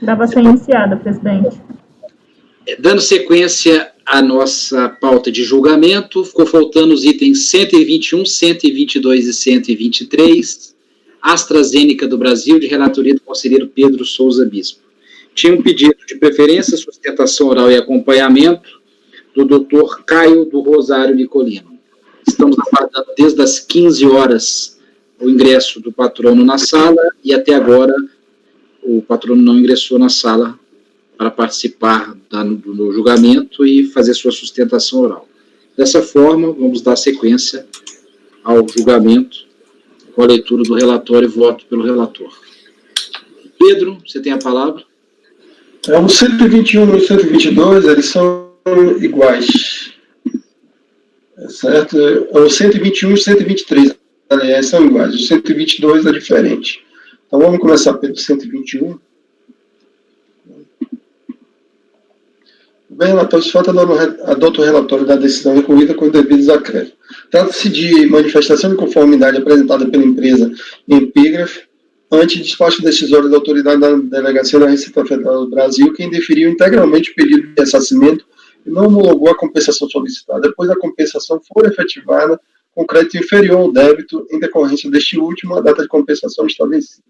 Gravação iniciada, presidente. Dando sequência à nossa pauta de julgamento, ficou faltando os itens 121, 122 e 123, AstraZeneca do Brasil, de relatoria do conselheiro Pedro Souza Bispo. Tinha um pedido de preferência, sustentação oral e acompanhamento do Dr. Caio do Rosário Nicolino. Estamos aguardando desde as 15 horas o ingresso do patrono na sala e até agora o patrono não ingressou na sala para participar do julgamento e fazer sua sustentação oral. Dessa forma, vamos dar sequência ao julgamento com a leitura do relatório e voto pelo relator. Pedro, você tem a palavra. O 121 e o 122, eles são iguais. Certo? O 121 e o 123, aliás, são iguais. O 122 é diferente. Então, vamos começar pelo 121. Bem, relator, de fato, adota o relatório da decisão recorrida com os devidos acréscimos. Trata-se de manifestação de conformidade apresentada pela empresa em epígrafe ante despacho decisório da autoridade da Delegacia da Receita Federal do Brasil, que indeferiu integralmente o pedido de ressarcimento e não homologou a compensação solicitada. Depois da compensação for efetivada, com crédito inferior ao débito, em decorrência deste último, a data de compensação estabelecida.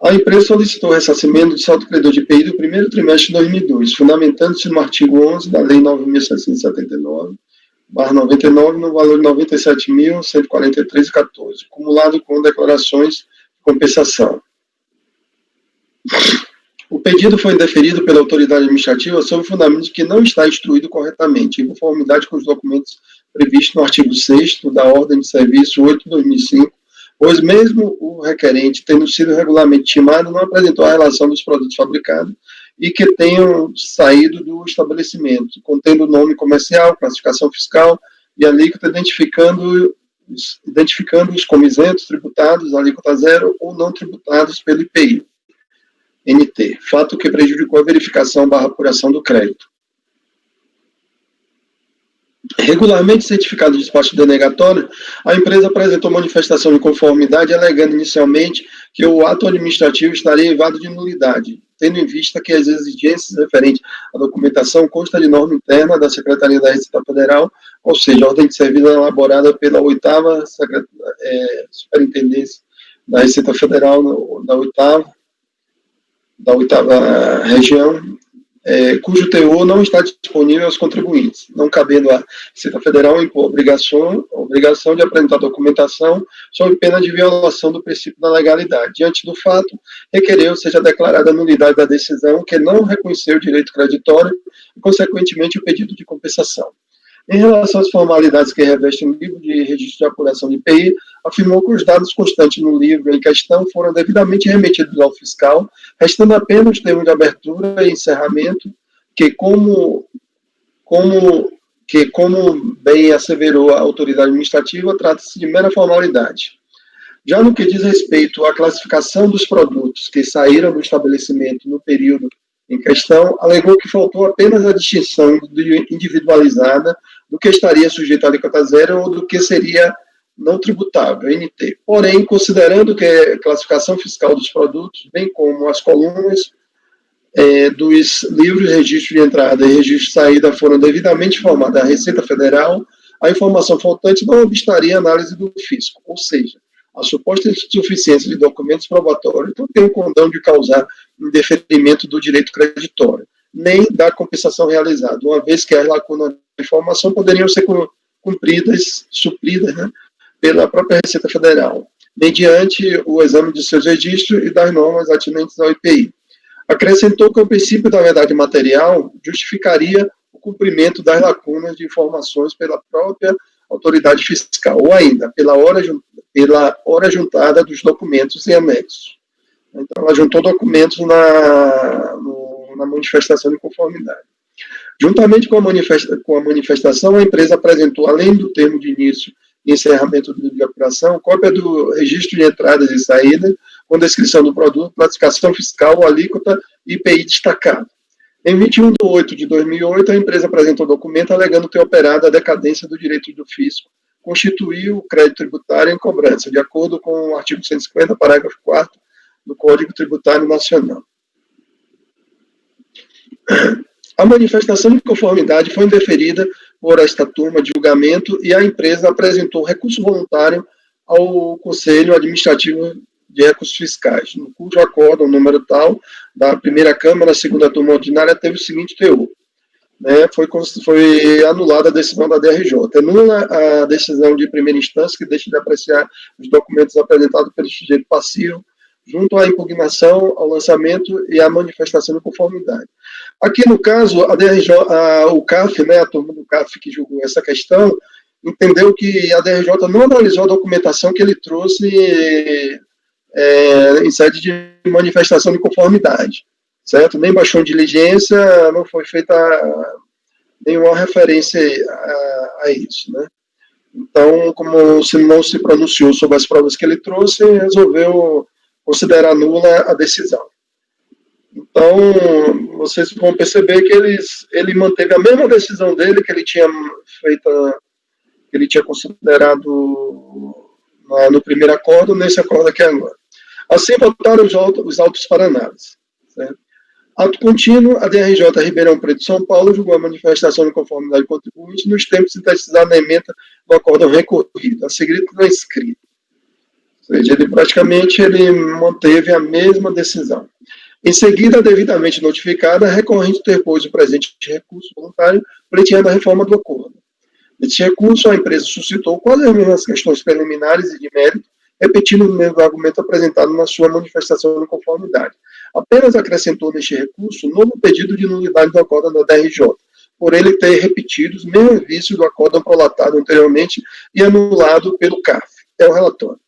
A empresa solicitou ressarcimento de saldo credor de IPI do primeiro trimestre de 2002, fundamentando-se no artigo 11 da Lei 9.779/99, no valor de R$ 97.143,14, acumulado com declarações de compensação. O pedido foi indeferido pela autoridade administrativa sob o fundamento de que não está instruído corretamente, em conformidade com os documentos previstos no artigo 6º da Ordem de Serviço 8/2005, pois mesmo o requerente, tendo sido regularmente intimado, não apresentou a relação dos produtos fabricados e que tenham saído do estabelecimento, contendo o nome comercial, classificação fiscal e alíquota, identificando-os como isentos, tributados, alíquota zero ou não tributados pelo IPI, NT, fato que prejudicou a verificação / apuração do crédito. Regularmente certificado de despacho denegatório, a empresa apresentou manifestação de conformidade, alegando inicialmente que o ato administrativo estaria evado de nulidade, tendo em vista que as exigências referentes à documentação consta de norma interna da Secretaria da Receita Federal, ou seja, a ordem de serviço elaborada pela 8ª Superintendência da Receita Federal, da 8ª Região, cujo teor não está disponível aos contribuintes, não cabendo à Receita Federal impor obrigação de apresentar documentação sob pena de violação do princípio da legalidade. Diante do fato, requereu seja declarada a nulidade da decisão que não reconheceu o direito creditório e, consequentemente, o pedido de compensação. Em relação às formalidades que revestem o livro de registro de apuração de IPI, afirmou que os dados constantes no livro em questão foram devidamente remetidos ao fiscal, restando apenas os termos de abertura e encerramento, que como bem asseverou a autoridade administrativa, trata-se de mera formalidade. Já no que diz respeito à classificação dos produtos que saíram do estabelecimento no período em questão, alegou que faltou apenas a distinção individualizada do que estaria sujeito à alíquota zero ou do que seria não tributável, NT. Porém, considerando que a classificação fiscal dos produtos, bem como as colunas dos livros de registro de entrada e registro de saída foram devidamente informadas à Receita Federal, a informação faltante não obstaria a análise do fisco, ou seja, a suposta insuficiência de documentos probatórios não tem o condão de causar indeferimento do direito creditório, nem da compensação realizada, uma vez que as lacunas da informação poderiam ser supridas, né, pela própria Receita Federal, mediante o exame de seus registros e das normas atinentes ao IPI. Acrescentou que o princípio da verdade material justificaria o cumprimento das lacunas de informações pela própria autoridade fiscal, ou ainda pela hora juntada dos documentos em anexo. Então, ela juntou documentos na manifestação de conformidade. Juntamente com a manifestação, a empresa apresentou, além do termo de início e encerramento do livro de apuração, cópia do registro de entradas e saídas, com descrição do produto, classificação fiscal, alíquota e IPI destacado. Em 21 de 8 de 2008, a empresa apresentou documento alegando ter operado a decadência do direito do fisco, constituiu o crédito tributário em cobrança, de acordo com o artigo 150, parágrafo 4º do Código Tributário Nacional. A manifestação de conformidade foi indeferida por esta turma de julgamento e a empresa apresentou recurso voluntário ao Conselho Administrativo de Recursos Fiscais, no cujo acórdão número tal da primeira Câmara, a segunda turma ordinária, teve o seguinte teor. Foi anulada a decisão da DRJ. Anula a decisão de primeira instância, que deixa de apreciar os documentos apresentados pelo sujeito passivo, junto à impugnação, ao lançamento e à manifestação de conformidade. Aqui, no caso, a DRJ, o CAF, a turma do CAF que julgou essa questão, entendeu que a DRJ não analisou a documentação que ele trouxe em sede de manifestação de conformidade, certo? Nem baixou diligência, não foi feita nenhuma referência a isso, né? Então, como se não se pronunciou sobre as provas que ele trouxe, resolveu considerar nula a decisão. Então, vocês vão perceber que ele manteve a mesma decisão dele que ele tinha feito, que ele tinha considerado no primeiro acordo, nesse acordo aqui agora. Assim, votaram os autos para análise. Certo? Ato contínuo, a DRJ Ribeirão Preto, São Paulo, julgou a manifestação de conformidade contribuinte nos tempos sintetizados na ementa do acórdão recorrido, a seguir na escrita. Ou seja, ele manteve a mesma decisão. Em seguida, devidamente notificada, a recorrente interpôs o presente recurso voluntário pleiteando a reforma do acordo. Nesse recurso, a empresa suscitou quase as mesmas questões preliminares e de mérito, repetindo o mesmo argumento apresentado na sua manifestação de conformidade. Apenas acrescentou neste recurso um novo pedido de nulidade do acórdão da DRJ, por ele ter repetido os mesmos vícios do acórdão prolatado anteriormente e anulado pelo CAF. É o relatório.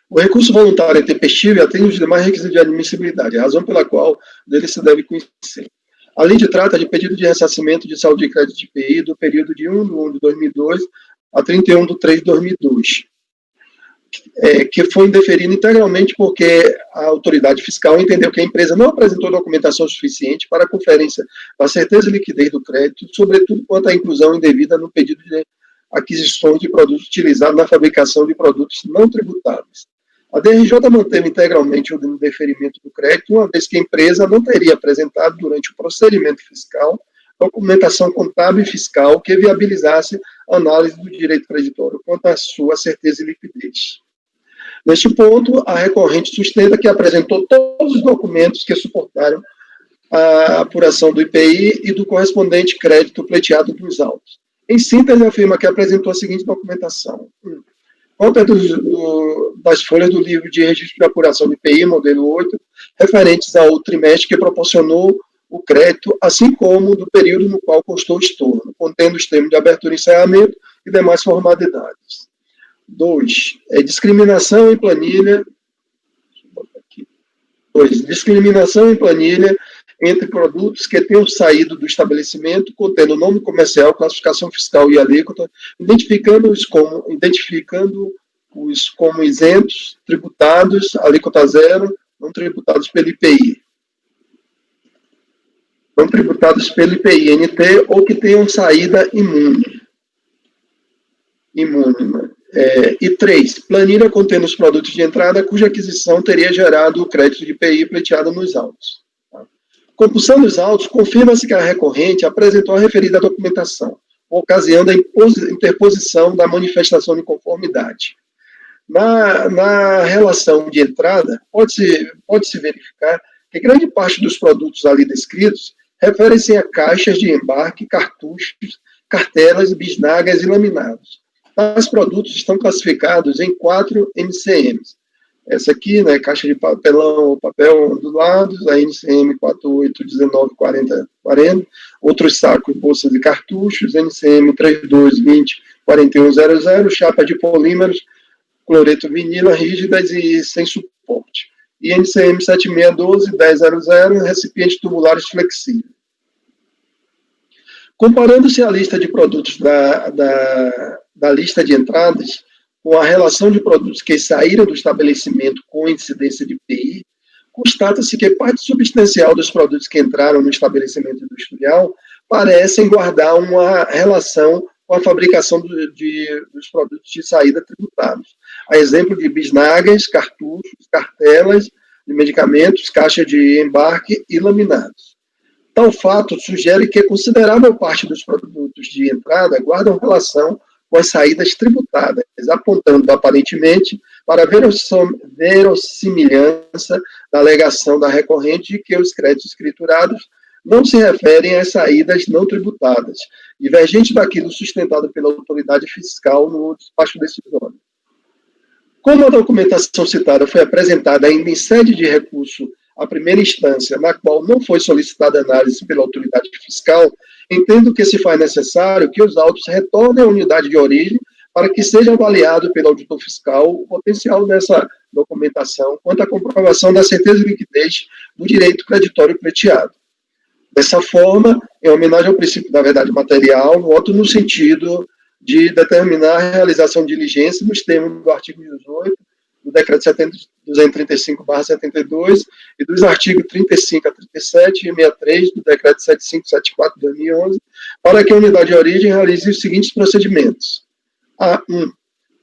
O recurso voluntário é intempestivo e atende os demais requisitos de admissibilidade, a razão pela qual dele se deve conhecer. A lei trata de pedido de ressarcimento de saldo de crédito de IPI do período de 1/1 de 2002 a 31/3 de 2002, que foi indeferido integralmente porque a autoridade fiscal entendeu que a empresa não apresentou documentação suficiente para a conferência da certeza e liquidez do crédito, sobretudo quanto à inclusão indevida no pedido de aquisições de produtos utilizados na fabricação de produtos não tributáveis. A DRJ manteve integralmente o indeferimento do crédito, uma vez que a empresa não teria apresentado, durante o procedimento fiscal, documentação contábil e fiscal que viabilizasse a análise do direito creditório quanto à sua certeza e liquidez. Neste ponto, a recorrente sustenta que apresentou todos os documentos que suportaram a apuração do IPI e do correspondente crédito pleiteado dos autos. Em síntese, afirma que apresentou a seguinte documentação. Cópia das folhas do livro de registro de apuração do IPI, modelo 8, referentes ao trimestre que proporcionou o crédito, assim como do período no qual constou o estorno, contendo os termos de abertura e encerramento e demais formalidades. 2. Discriminação em planilha. Discriminação em planilha entre produtos que tenham saído do estabelecimento, contendo nome comercial, classificação fiscal e alíquota, identificando-os como isentos, tributados, alíquota zero, não tributados pelo IPI. Não tributados pelo IPI-NT ou que tenham saída imune. E 3. Planilha contendo os produtos de entrada cuja aquisição teria gerado o crédito de IPI pleiteado nos autos. Compulsão dos autos, confirma-se que a recorrente apresentou a referida documentação, por ocasião da interposição da manifestação de conformidade. Na relação de entrada, pode-se verificar que grande parte dos produtos ali descritos referem-se a caixas de embarque, cartuchos, cartelas, bisnagas e laminados. Tais produtos estão classificados em 4 NCMs. Essa aqui, né, caixa de papelão ou papel ondulados, a NCM 48194040, outros sacos, bolsas de cartuchos, NCM 32204100, chapa de polímeros, cloreto vinila rígidas e sem suporte. E NCM 76121000, recipientes tubulares flexíveis. Comparando-se a lista de produtos da lista de entradas, com a relação de produtos que saíram do estabelecimento com incidência de IPI, constata-se que parte substancial dos produtos que entraram no estabelecimento industrial parecem guardar uma relação com a fabricação dos produtos de saída tributados. A exemplo de bisnagas, cartuchos, cartelas, de medicamentos, caixa de embarque e laminados. Tal fato sugere que considerável parte dos produtos de entrada guardam relação com as saídas tributadas, apontando aparentemente para a verossimilhança da alegação da recorrente de que os créditos escriturados não se referem às saídas não tributadas, divergente daquilo sustentado pela autoridade fiscal no despacho decisório. Como a documentação citada foi apresentada ainda em sede de recurso à primeira instância, na qual não foi solicitada análise pela autoridade fiscal, entendo que se faz necessário que os autos retornem à unidade de origem para que seja avaliado pelo auditor fiscal o potencial dessa documentação quanto à comprovação da certeza de liquidez do direito creditório pleiteado. Dessa forma, em homenagem ao princípio da verdade material, voto no sentido de determinar a realização de diligência nos termos do artigo 18 do Decreto 235/72 e dos artigos 35 a 37 e 63 do Decreto 7574/2011, para que a unidade de origem realize os seguintes procedimentos. A1.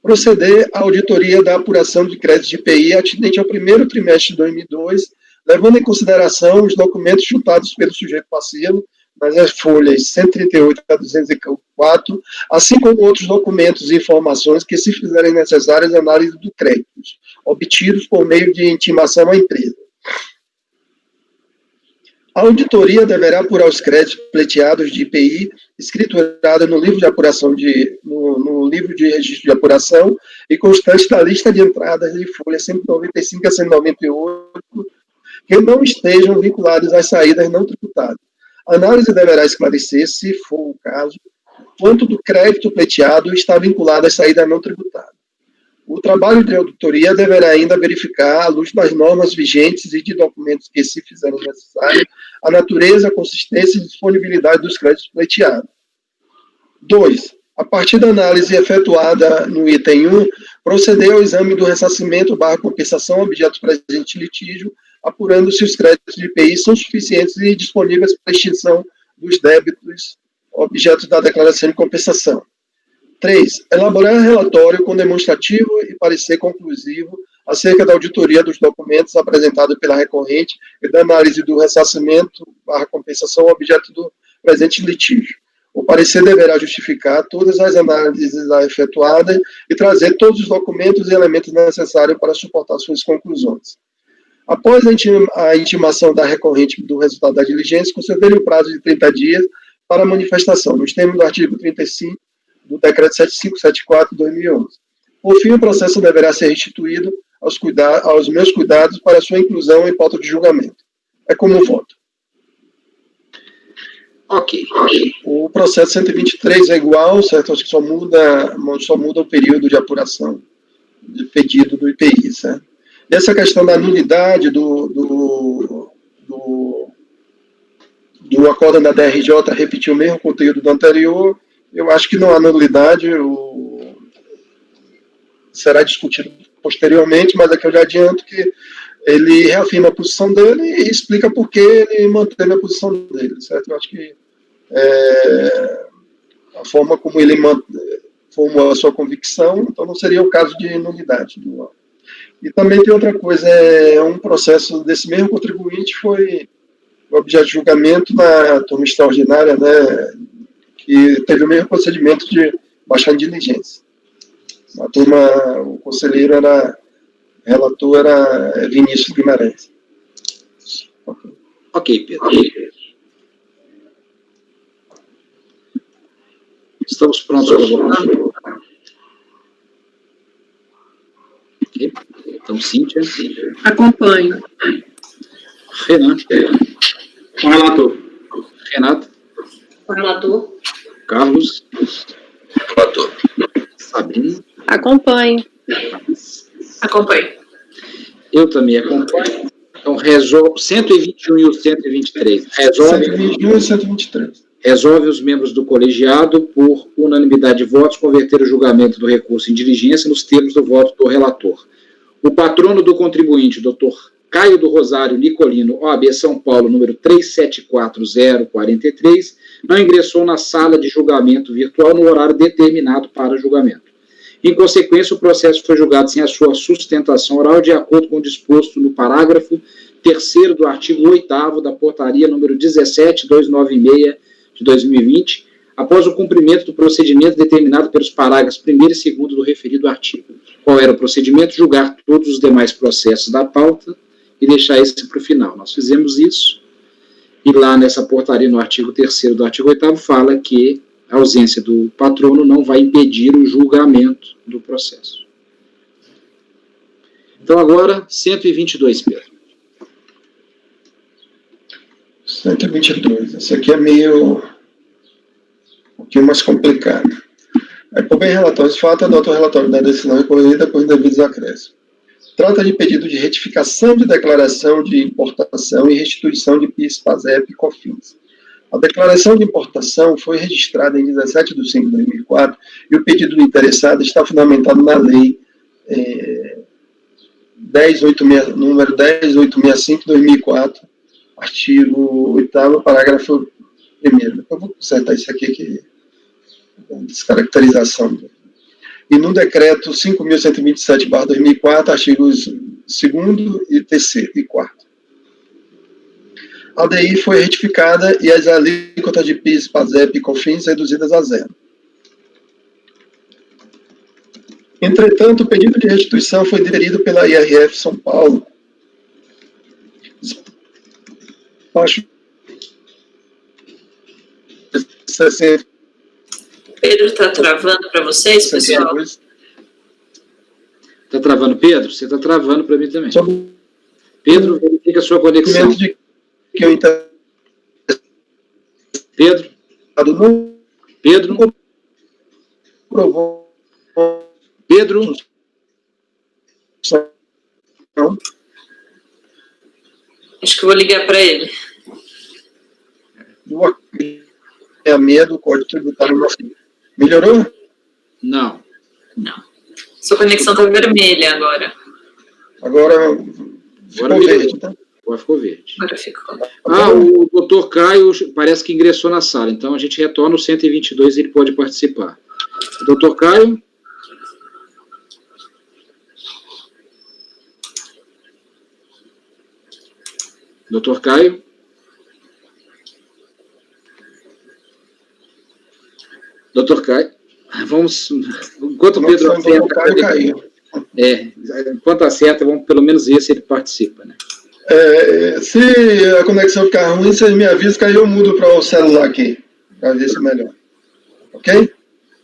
Proceder à auditoria da apuração de créditos de IPI atinente ao primeiro trimestre de 2002, levando em consideração os documentos juntados pelo sujeito passivo, nas folhas 138 a 204, assim como outros documentos e informações que se fizerem necessárias à análise do crédito, obtidos por meio de intimação à empresa. A auditoria deverá apurar os créditos pleiteados de IPI escriturado no livro de apuração no livro de registro de apuração e constante da lista de entradas de folha 195 a 198 que não estejam vinculados às saídas não tributadas. A análise deverá esclarecer, se for o caso, quanto do crédito pleiteado está vinculado às saídas não tributadas. O trabalho de auditoria deverá ainda verificar, à luz das normas vigentes e de documentos que se fizerem necessários, a natureza, a consistência e disponibilidade dos créditos pleiteados. 2. A partir da análise efetuada no item 1, proceder ao exame do ressarcimento/compensação objeto presente litígio, apurando se os créditos de IPI são suficientes e disponíveis para a extinção dos débitos objeto da declaração de compensação. 3. Elaborar relatório com demonstrativo e parecer conclusivo acerca da auditoria dos documentos apresentados pela recorrente e da análise do ressarcimento/compensação objeto do presente litígio. O parecer deverá justificar todas as análises efetuadas e trazer todos os documentos e elementos necessários para suportar suas conclusões. Após a intimação da recorrente do resultado da diligência, conceder o prazo de 30 dias para manifestação, nos termos do artigo 35 do Decreto 7574/2011. Por fim, o processo deverá ser restituído aos meus cuidados para sua inclusão em pauta de julgamento. É como voto. Ok. O processo 123 é igual, certo? Acho que só muda o período de apuração de pedido do IPI, certo? E essa questão da nulidade do acórdão da DRJ repetir o mesmo conteúdo do anterior, eu acho que não há nulidade, será discutido posteriormente, mas aqui eu já adianto que ele reafirma a posição dele e explica por que ele manteve a posição dele, certo? Eu acho que a forma como ele formou a sua convicção, então não seria o caso de nulidade. E também tem outra coisa, um processo desse mesmo contribuinte foi objeto de julgamento na turma extraordinária, né, que teve o mesmo procedimento de baixar em diligência. A turma, o conselheiro relator era Vinícius Guimarães. Ok, Pedro. Estamos prontos para votar? Ok. Então, Cíntia. Acompanho. Renan. Com o relator. Renato. Com o relator. Carlos. Relator. Sabrina. Acompanho. Acompanho. Eu também acompanho. Então, resolve 121 e o 123. 121 e 123. Resolve os membros do colegiado, por unanimidade de votos, converter o julgamento do recurso em diligência nos termos do voto do relator. O patrono do contribuinte, Dr. Caio do Rosário Nicolino, OAB São Paulo, número 374043, não ingressou na sala de julgamento virtual no horário determinado para julgamento. Em consequência, o processo foi julgado sem a sua sustentação oral, de acordo com o disposto no parágrafo 3º do artigo 8º da portaria número 17.296 de 2020, após o cumprimento do procedimento determinado pelos parágrafos 1º e 2º do referido artigo. Qual era o procedimento? Julgar todos os demais processos da pauta e deixar esse para o final. Nós fizemos isso, e lá nessa portaria, no artigo 3º do artigo 8º, fala que a ausência do patrono não vai impedir o julgamento do processo. Então, agora, 122, Pedro. 122. Esse aqui é meio... um pouquinho mais complicado. Aí, por bem relatório, esse fato, adota o relatório da decisão recorrida com os devidos acréscimos. Trata de pedido de retificação de declaração de importação e restituição de PIS, PASEP e COFINS. A declaração de importação foi registrada em 17 de 5 de 2004 e o pedido do interessado está fundamentado na lei número 10.865 de 2004, artigo 8º, parágrafo 1º. Eu vou consertar isso aqui, que é uma descaracterização. E no decreto 5.127/2004, artigos 2º e 3º e 4º. A ADI foi retificada e as alíquotas de PIS, PASEP e COFINS reduzidas a 0. Entretanto, o pedido de restituição foi deferido pela IRF São Paulo. Despacho 60. Pedro está travando para vocês, pessoal? Está travando, Pedro? Você está travando para mim também. Sobre Pedro, verifica a sua conexão. de que o Pedro? não Pedro? provou Pedro? não. Acho que eu vou ligar para ele. do acompanhamento do Código Tributário Nacional. Melhorou? Não. Não. Sua conexão está vermelha agora. Agora ficou verde, tá? Agora ficou verde. Agora ficou. O doutor Caio parece que ingressou na sala, então a gente retorna o 122 e ele pode participar. Doutor Caio? Doutor Caio? Doutor Caio? Vamos... Enquanto o Pedro acerta... Enquanto acerta, vamos pelo menos ver se ele participa, né? Se a conexão ficar ruim, vocês me avisam que aí eu mudo para o celular aqui, para ver se é melhor. Ok?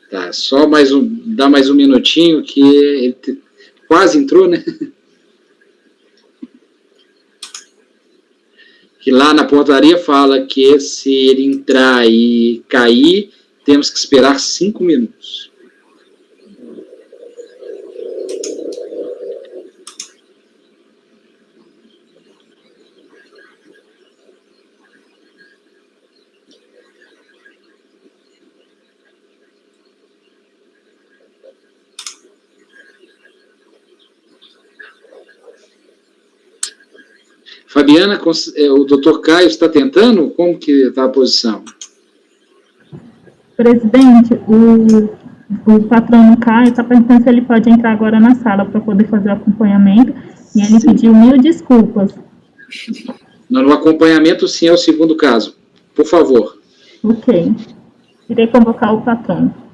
Tá, só dá mais um minutinho que ele quase entrou, né? Que lá na portaria fala que se ele entrar e cair, temos que esperar 5 minutos. Fabiana, o doutor Caio está tentando? Como que está a posição? Presidente, o patrão Caio está perguntando se ele pode entrar agora na sala para poder fazer o acompanhamento, e ele pediu 1000 desculpas. No acompanhamento, sim, é o segundo caso. Por favor. Ok. Irei convocar o patrão.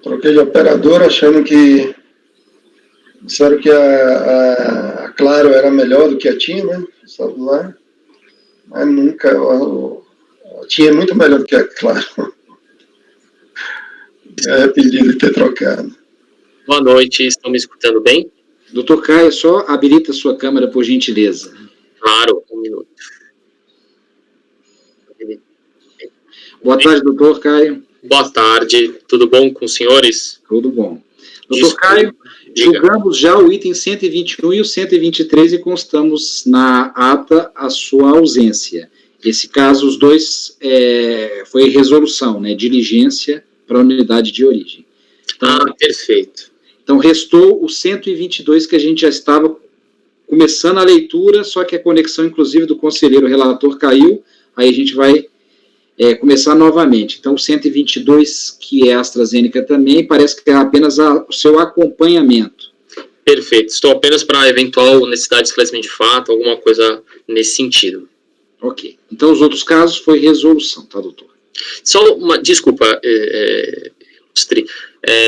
Troquei de operador achando que disseram que a Claro era melhor do que a TIM, né? O celular. Mas nunca. A TIM é muito melhor do que a Claro. É arrependido de ter trocado. Boa noite, estão me escutando bem? Doutor Caio, só habilita sua câmera, por gentileza. Claro, um minuto. Boa tarde, doutor Caio. Boa tarde, tudo bom com os senhores? Tudo bom. Doutor Caio, julgamos já o item 121 e o 123 e constamos na ata a sua ausência. Esse caso, os dois, foi resolução, né, diligência para a unidade de origem. Então, Perfeito. Então, restou o 122 que a gente já estava começando a leitura, só que a conexão, inclusive, do conselheiro relator caiu, aí a gente vai começar novamente. Então, o 122, que é a AstraZeneca também, parece que é apenas o seu acompanhamento. Perfeito. Estou apenas para eventual necessidade de esclarecimento de fato, alguma coisa nesse sentido. Ok. Então, os outros casos foi resolução, tá, doutor? Só uma, desculpa,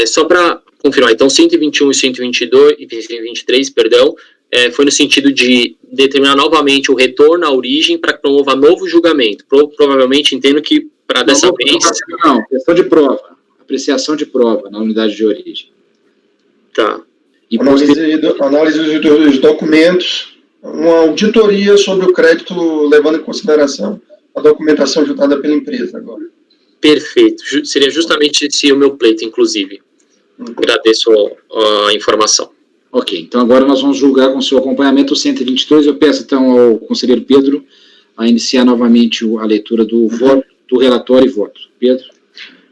só para confirmar, então 121 e 122, e 123, perdão, foi no sentido de determinar novamente o retorno à origem para que promova novo julgamento. Provavelmente entendo que para dessa vez... Não, questão de prova, apreciação de prova na unidade de origem. Tá. E análise dos documentos, uma auditoria sobre o crédito, levando em consideração a documentação juntada pela empresa agora. Perfeito. Seria justamente esse o meu pleito, inclusive. Agradeço a informação. Ok, então agora nós vamos julgar com o seu acompanhamento o 122. Eu peço então ao conselheiro Pedro a iniciar novamente a leitura do voto, do relatório e voto. Pedro?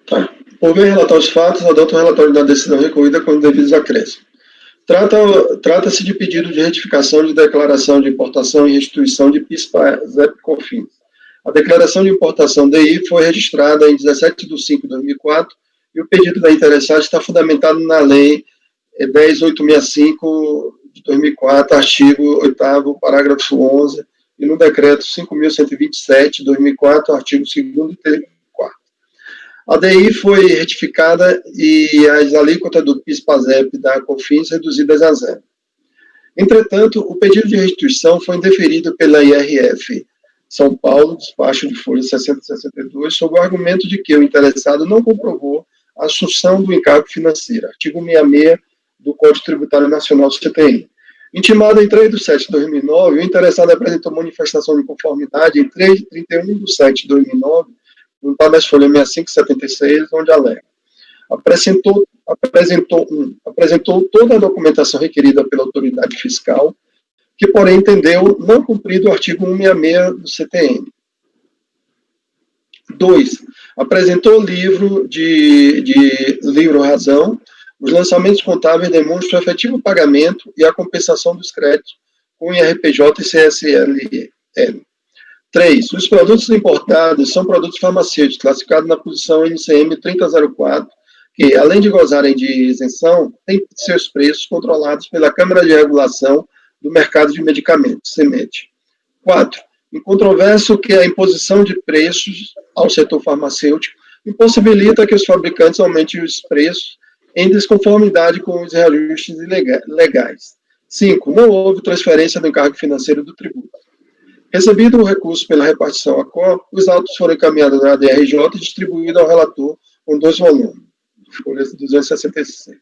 Tá. Por bem relatar os fatos, adota o relatório da decisão recorrida com os devidos acréscimos. Trata-se de pedido de retificação de declaração de importação e restituição de PIS/PASEP/COFINS. A declaração de importação DI foi registrada em 17 de 5 de 2004 e o pedido da interessada está fundamentado na Lei 10.865 de 2004, artigo 8º, parágrafo 11, e no Decreto 5.127 de 2004, artigo 2º e 3º. A DI foi retificada e as alíquotas do PIS/PASEP da COFINS reduzidas a zero. Entretanto, o pedido de restituição foi indeferido pela IRF São Paulo, despacho de folha 6062, sob o argumento de que o interessado não comprovou a assunção do encargo financeiro, artigo 66 do Código Tributário Nacional do CTN. Intimado em 3 de 7 de 2009, o interessado apresentou manifestação de conformidade em 3 de 31 de 7 de 2009, no habeas folha 6576, onde alega: apresentou toda a documentação requerida pela autoridade fiscal, que, porém, entendeu não cumprido o artigo 166 do CTN. 2. Apresentou livro razão. Os lançamentos contábeis demonstram o efetivo pagamento e a compensação dos créditos com IRPJ e CSLL. 3. Os produtos importados são produtos farmacêuticos, classificados na posição NCM 3004, que, além de gozarem de isenção, têm seus preços controlados pela Câmara de Regulação do Mercado de Medicamentos, CEMED. 4. Incontroverso que a imposição de preços ao setor farmacêutico impossibilita que os fabricantes aumentem os preços em desconformidade com os reajustes legais. 5. Não houve transferência do encargo financeiro do tributo. Recebido o recurso pela repartição ACO, os autos foram encaminhados à DRJ e distribuídos ao relator com 2 volumes, folha 266.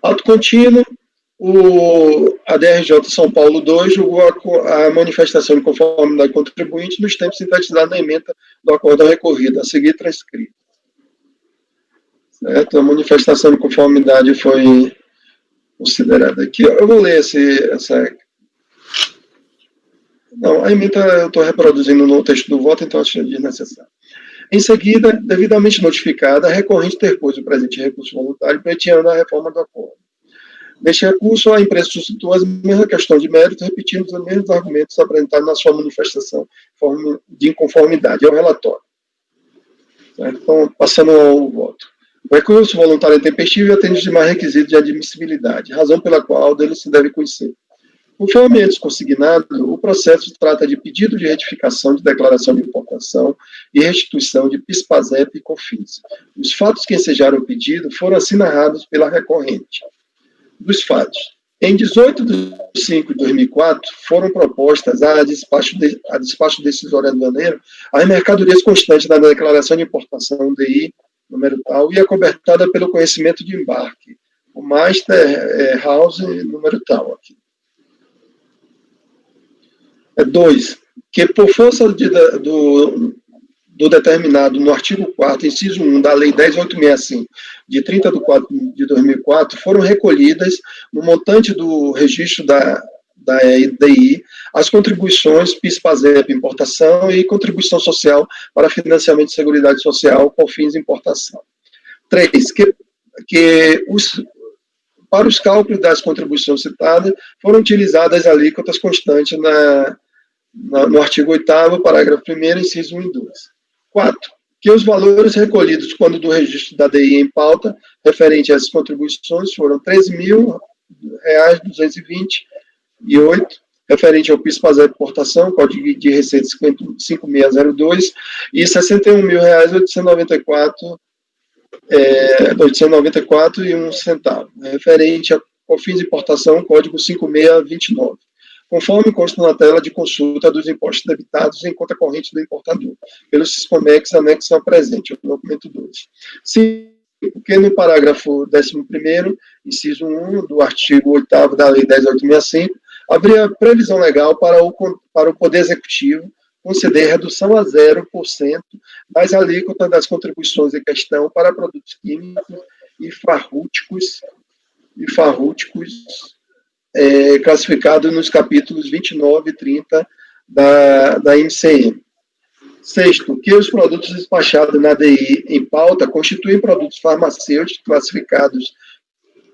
Auto contínuo, a DRJ São Paulo 2 julgou a manifestação de conformidade contribuinte nos tempos sintetizados na ementa do acórdão recorrido, a seguir transcrito. Certo? A manifestação de conformidade foi considerada aqui. Eu vou ler essa... Não, a ementa eu estou reproduzindo no texto do voto, então acho desnecessário. Em seguida, devidamente notificada, a recorrente interpôs o presente recurso voluntário pleiteando a reforma do acordo. Neste recurso, a empresa suscitou as mesmas questões de mérito, repetindo os mesmos argumentos apresentados na sua manifestação de inconformidade. É o relatório. Certo? Então, passando ao voto. O recurso voluntário é intempestivo e atende os demais requisitos de admissibilidade, razão pela qual dele se deve conhecer. Conforme antes consignado, o processo trata de pedido de retificação de declaração de importação e restituição de PIS/PASEP e COFINS. Os fatos que ensejaram o pedido foram assim narrados pela recorrente. Dos fatos: em 18 de 5 de 2004, foram propostas a despacho decisório aduaneiro as mercadorias constantes da declaração de importação DI, número tal, e acobertada pelo conhecimento de embarque, o Master House, número tal, aqui. 2. Que por força do determinado no artigo 4º, inciso 1 da Lei 10.865, de 30 de 4 de 2004, foram recolhidas no montante do registro da EDI as contribuições PIS/PASEP importação e contribuição social para financiamento de seguridade social com fins de importação. 3. Para os cálculos das contribuições citadas, foram utilizadas alíquotas constantes no artigo 8º, parágrafo 1º, inciso 1 e 2. 4. Que os valores recolhidos quando do registro da DI em pauta, referente a essas contribuições, foram R$ 13.228, referente ao PIS/PASEP importação, Código de Receita 5602, e R$ 61.894,01, referente a COFINS importação, Código 5629, conforme consta na tela de consulta dos impostos debitados em conta corrente do importador, pelo Siscomex, anexo ao presente, o documento 2. 5. Porque no parágrafo 11º, inciso 1 do artigo 8º da Lei 10.865, haveria previsão legal para o Poder Executivo conceder redução a 0% das alíquotas das contribuições em questão para produtos químicos e farmacêuticos classificados nos capítulos 29 e 30 da INCM. 6. Que os produtos despachados na DI em pauta constituem produtos farmacêuticos classificados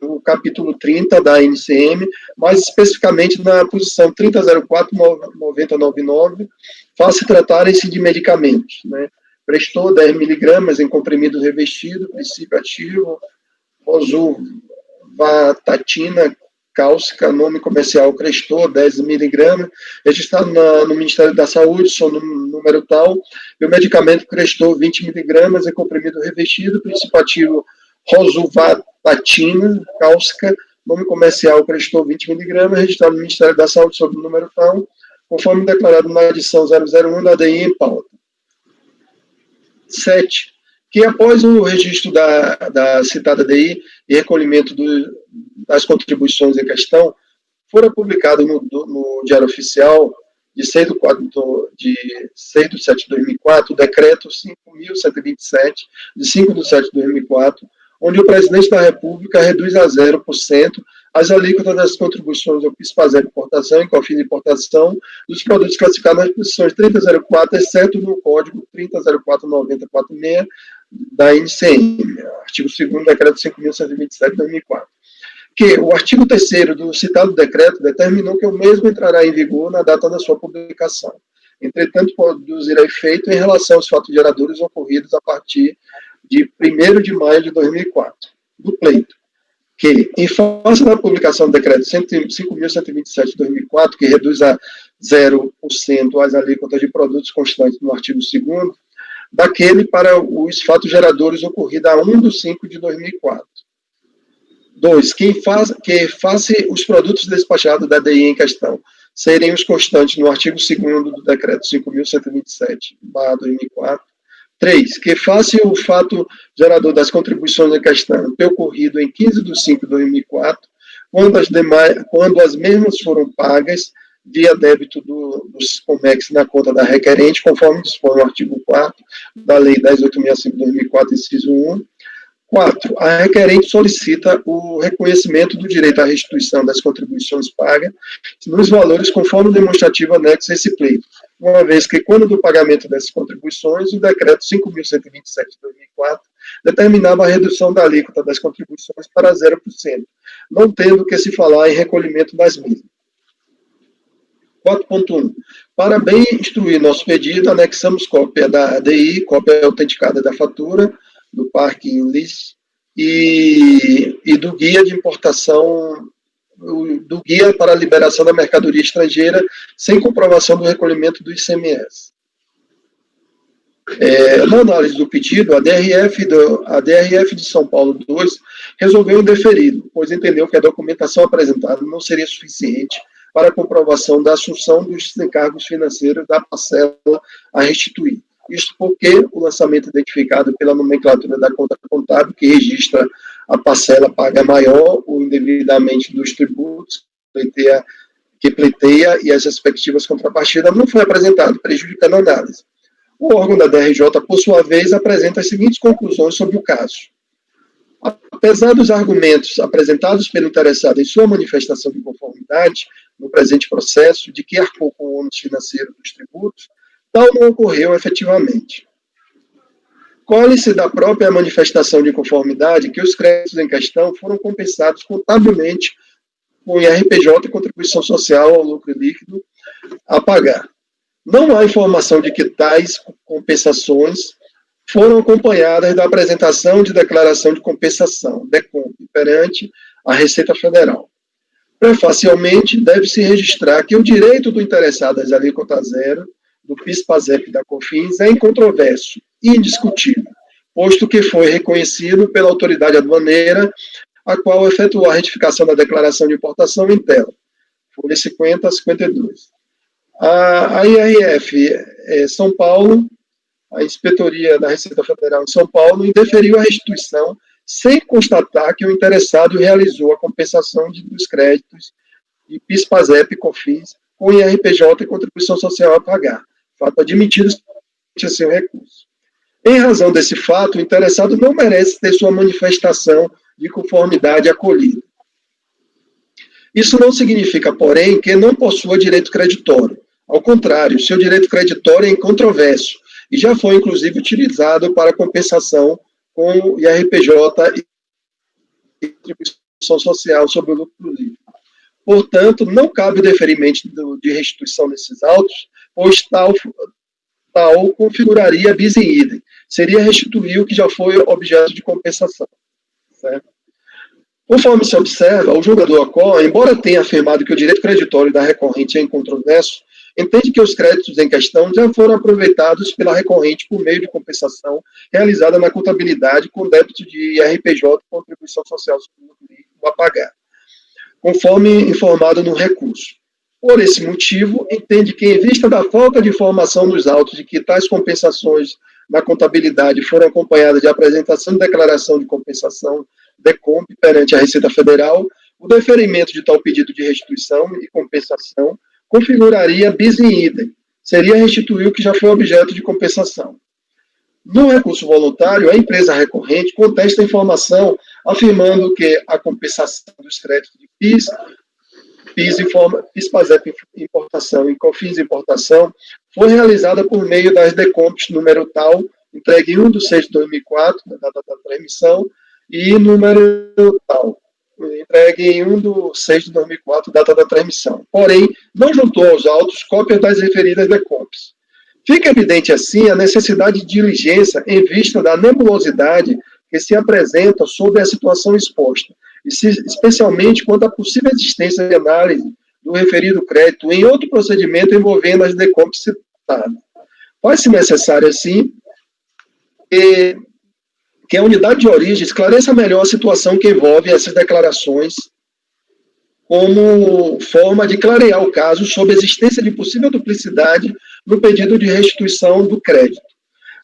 no capítulo 30 da INCM, mais especificamente na posição 3004-9099, face tratarem-se de medicamentos, né? Prestor 10 mg em comprimido revestido, princípio ativo, rosuvastatina cáustica, nome comercial Crestor, 10 mg, registrado no Ministério da Saúde, só no número tal, e o medicamento Crestor 20 mg em comprimido revestido, princípio ativo rosuvastatina cáustica, nome comercial Crestor 20 mg, registrado no Ministério da Saúde sob o número tal, conforme declarado na edição 001 da DI em pauta. 7. Que após o registro da citada DI e recolhimento das contribuições em questão, fora publicado no Diário Oficial de 6 de 7 de 2004, o decreto 5.127, de 5 de 7 de 2004, onde o presidente da República reduz a 0% as alíquotas das contribuições ao PIS/PASEP importação e COFINS importação dos produtos classificados nas posições 3004, exceto no Código 30.04.9046 da INCM, artigo 2º do decreto 5.127 de 2004. Que o artigo 3º do citado decreto determinou que o mesmo entrará em vigor na data da sua publicação. Entretanto, produzirá efeito em relação aos fatos geradores ocorridos a partir de 1º de maio de 2004, do pleito, que, em face da publicação do decreto 5.127 de 2004, que reduz a 0% as alíquotas de produtos constantes no artigo 2º, daquele para os fatos geradores ocorridos a 1 de 5 de 2004. 2. Que face os produtos despachados da DI em questão serem os constantes no artigo 2º do decreto 5.127/2004. 3. Que face o fato gerador das contribuições em questão ter ocorrido em 15 de 5 de 2004, quando as mesmas foram pagas via débito do Siscomex na conta da requerente, conforme dispõe o artigo 4º da Lei 10.865 de 2004, inciso 1. 4. A requerente solicita o reconhecimento do direito à restituição das contribuições pagas nos valores conforme o demonstrativo anexo a esse pleito, uma vez que, quando do pagamento dessas contribuições, o decreto 5.127 de 2004 determinava a redução da alíquota das contribuições para 0%, não tendo que se falar em recolhimento das mesmas. 4.1. Para bem instruir nosso pedido, anexamos cópia da ADI, cópia autenticada da fatura, do Parking List e do guia de importação, do guia para a liberação da mercadoria estrangeira sem comprovação do recolhimento do ICMS. Na análise do pedido, a DRF de São Paulo 2 resolveu indeferido, pois entendeu que a documentação apresentada não seria suficiente para a comprovação da assunção dos encargos financeiros da parcela a restituir. Isto porque o lançamento identificado pela nomenclatura da conta contábil, que registra a parcela paga maior ou indevidamente dos tributos que pleiteia e as respectivas contrapartidas, não foi apresentado, prejudicando a análise. O órgão da DRJ, por sua vez, apresenta as seguintes conclusões sobre o caso. Apesar dos argumentos apresentados pelo interessado em sua manifestação de conformidade no presente processo, de que arcou com o ônus financeiro dos tributos, tal não ocorreu efetivamente. Colhe-se da própria manifestação de conformidade que os créditos em questão foram compensados contabilmente com IRPJ e contribuição social ao lucro líquido a pagar. Não há informação de que tais compensações foram acompanhadas da apresentação de declaração de compensação, DECOMP, perante a Receita Federal. Prefacialmente, deve-se registrar que o direito do interessado às alíquota zero, do PIS/PASEP e da COFINS é incontroverso e indiscutível, posto que foi reconhecido pela autoridade aduaneira, a qual efetuou a retificação da declaração de importação em tela, folha 50 a 52. A IRF São Paulo, a Inspetoria da Receita Federal em São Paulo, indeferiu a restituição sem constatar que o interessado realizou a compensação dos créditos de PIS/PASEP e COFINS com IRPJ e contribuição social a pagar, fato admitido em seu recurso. Em razão desse fato, o interessado não merece ter sua manifestação de conformidade acolhida. Isso não significa, porém, que não possua direito creditório. Ao contrário, seu direito creditório é incontroverso e já foi, inclusive, utilizado para compensação com IRPJ e contribuição social sobre o lucro livre. Portanto, não cabe o deferimento de restituição desses autos, pois tal configuraria bis in idem. Seria restituir o que já foi objeto de compensação. Certo? Conforme se observa, o julgador ACOR, embora tenha afirmado que o direito creditório da recorrente é incontroverso, entende que os créditos em questão já foram aproveitados pela recorrente por meio de compensação realizada na contabilidade com débito de IRPJ e contribuição social a pagar, conforme informado no recurso. Por esse motivo, entende que, em vista da falta de informação dos autos de que tais compensações na contabilidade foram acompanhadas de apresentação de declaração de compensação, DECOMP, perante a Receita Federal, o deferimento de tal pedido de restituição e compensação configuraria bis in idem, seria restituir o que já foi objeto de compensação. No recurso voluntário, a empresa recorrente contesta a informação afirmando que a compensação dos créditos de PIS/PASEP importação e COFINS importação foi realizada por meio das DECOMPs número tal, entregue em 1/6/2004, da data da transmissão, e número tal, entregue em 1/6/2004, data da transmissão. Porém, não juntou aos autos cópias das referidas DECOMPs. Fica evidente, assim, a necessidade de diligência em vista da nebulosidade que se apresenta sobre a situação exposta, especialmente quanto à possível existência de análise do referido crédito em outro procedimento envolvendo as DECOMPs citadas. Faz-se necessário, assim, que a unidade de origem esclareça melhor a situação que envolve essas declarações, como forma de clarear o caso sobre a existência de possível duplicidade no pedido de restituição do crédito.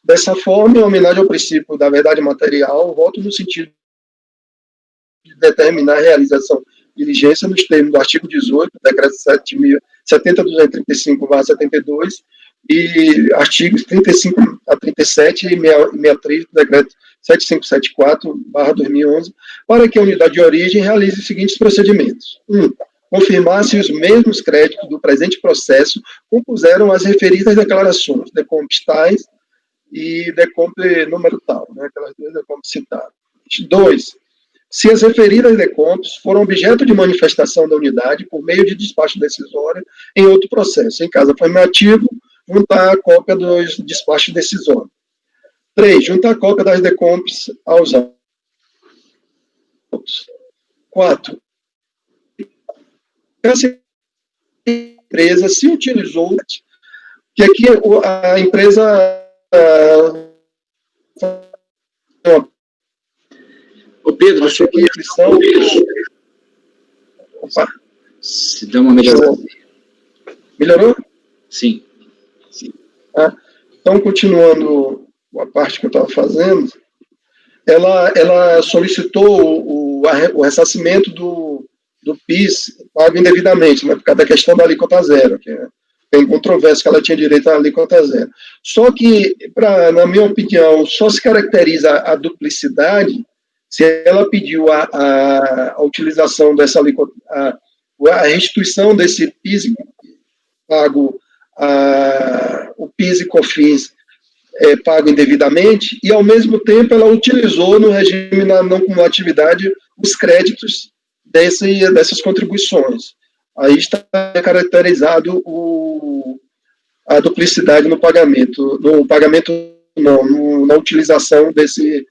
Dessa forma, em homenagem ao princípio da verdade material, voto no sentido de determinar a realização de diligência nos termos do artigo 18, do decreto 70.235/72, e artigos 35 a 37 e 63 do decreto 7574/2011, para que a unidade de origem realize os seguintes procedimentos. 1. Confirmar se os mesmos créditos do presente processo compuseram as referidas declarações, DECOMPs tais e DECOMP número tal, né, aquelas duas DECOMPs citadas. 2. Se as referidas DECOMPs foram objeto de manifestação da unidade por meio de despacho decisório em outro processo. Em caso afirmativo, juntar a cópia dos despachos decisórios. 3. Juntar a cópia das DECOMPs aos autos. 4. Essa empresa se utilizou, que aqui a empresa... Ô Pedro, Achei que a inscrição... Opa. Se dá uma melhorada. Melhorou? Sim. Então, continuando a parte que eu estava fazendo, ela solicitou o ressarcimento do PIS pago indevidamente, né, por causa da questão da alíquota zero, que tem controvérsia que ela tinha direito à alíquota zero. Só que, na minha opinião, só se caracteriza a duplicidade se ela pediu a utilização dessa alíquota, a restituição desse PIS pago, o PIS e COFINS pago indevidamente, e, ao mesmo tempo, ela utilizou no regime da não cumulatividade os créditos dessas contribuições. Aí está caracterizado a duplicidade no pagamento na utilização desse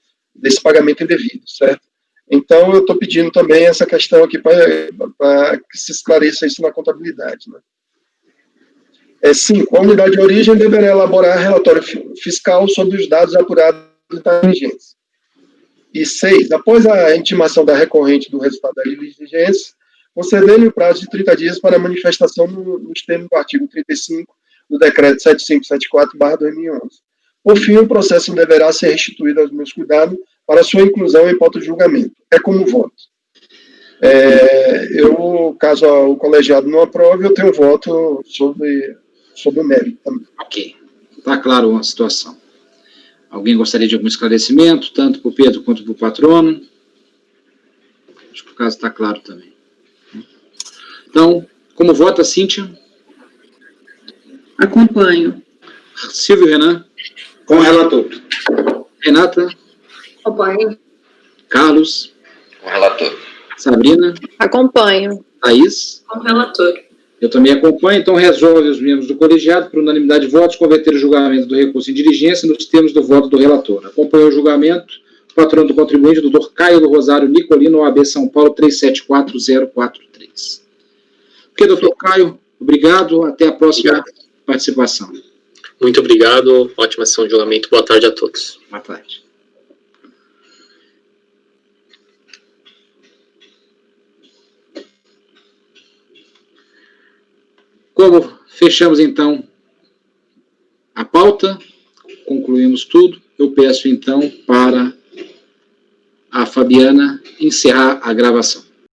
pagamento indevido, certo? Então, eu estou pedindo também essa questão aqui para que se esclareça isso na contabilidade, né? 5. A unidade de origem deverá elaborar relatório fiscal sobre os dados apurados da diligência. E 6. Após a intimação da recorrente do resultado da diligência, conceder-lhe o prazo de 30 dias para manifestação nos termos do artigo 35 do Decreto 7574/2011. Por fim, o processo deverá ser restituído aos meus cuidados para sua inclusão em pauta de julgamento. É como voto. Caso o colegiado não aprove, eu tenho voto sobre o mérito também. Ok. Está claro a situação. Alguém gostaria de algum esclarecimento, tanto para o Pedro quanto para o patrono? Acho que o caso está claro também. Então, como vota, Cíntia? Acompanho. Silvio Renan? Com o relator. Renata? Acompanho. Carlos? Com o relator. Sabrina? Acompanho. Thaís? Com o relator. Eu também acompanho, então resolve os membros do colegiado, por unanimidade de votos, converter o julgamento do recurso em diligência nos termos do voto do relator. Acompanhou o julgamento o patrono do contribuinte, doutor Caio do Rosário Nicolino, OAB São Paulo 374043. Ok, doutor Caio, obrigado, até a próxima participação. Muito obrigado, ótima sessão de julgamento, boa tarde a todos. Boa tarde. Como fechamos, então, a pauta, concluímos tudo, eu peço, então, para a Fabiana encerrar a gravação.